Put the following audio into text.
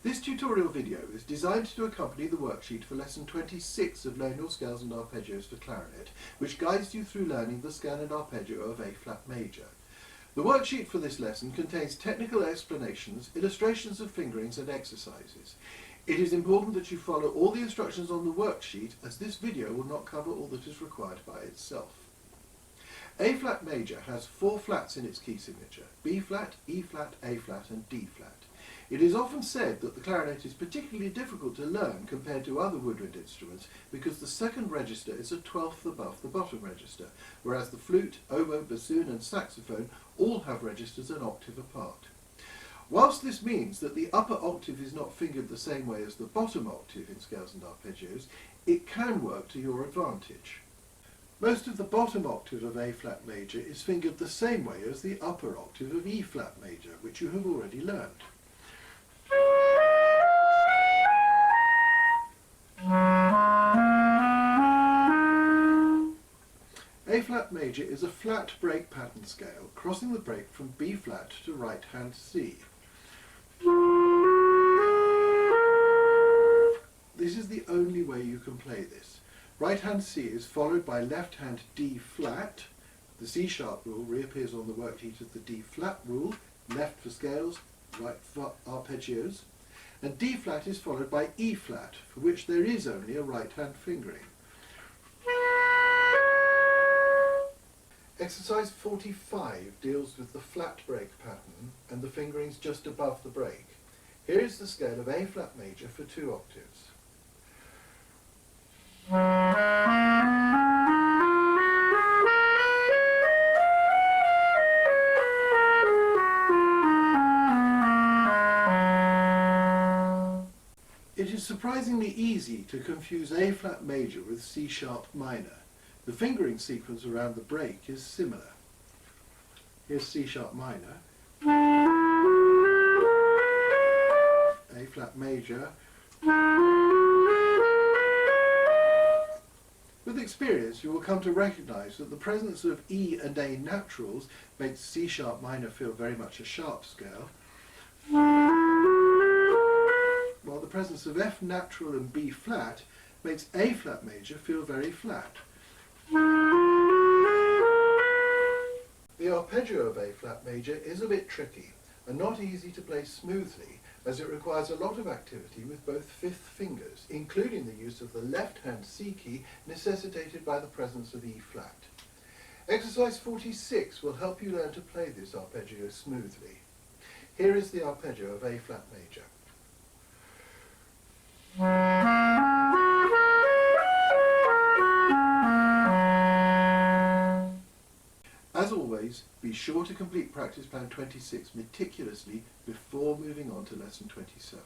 This tutorial video is designed to accompany the worksheet for lesson 26 of Learn Your Scales and Arpeggios for Clarinet, which guides you through learning the scale and arpeggio of A-flat major. The worksheet for this lesson contains technical explanations, illustrations of fingerings and exercises. It is important that you follow all the instructions on the worksheet, as this video will not cover all that is required by itself. A-flat major has 4 flats in its key signature: B-flat, E-flat, A-flat and D-flat. It is often said that the clarinet is particularly difficult to learn compared to other woodwind instruments because the second register is a 12th above the bottom register, whereas the flute, oboe, bassoon and saxophone all have registers an octave apart. Whilst this means that the upper octave is not fingered the same way as the bottom octave in scales and arpeggios, it can work to your advantage. Most of the bottom octave of A-flat major is fingered the same way as the upper octave of E-flat major, which you have already learned. A-flat major is a flat break pattern scale, crossing the break from B-flat to right hand C. This is the only way you can play this. Right hand C is followed by left hand D-flat. The C-sharp rule reappears on the worksheet as the D-flat rule, left for scales, right for arpeggios. And D-flat is followed by E-flat, for which there is only a right hand fingering. Exercise 45 deals with the flat break pattern and the fingerings just above the break. Here is the scale of A-flat major for 2 octaves. It is surprisingly easy to confuse A-flat major with C-sharp minor. The fingering sequence around the break is similar. Here's C-sharp minor, A-flat major. With experience, you will come to recognize that the presence of E and A naturals makes C-sharp minor feel very much a sharp scale, while the presence of F natural and B flat makes A-flat major feel very flat. The arpeggio of A-flat major is a bit tricky and not easy to play smoothly, as it requires a lot of activity with both fifth fingers, including the use of the left-hand C key necessitated by the presence of E-flat. Exercise 46 will help you learn to play this arpeggio smoothly. Here is the arpeggio of A-flat major. As always, be sure to complete practice plan 26 meticulously before moving on to lesson 27.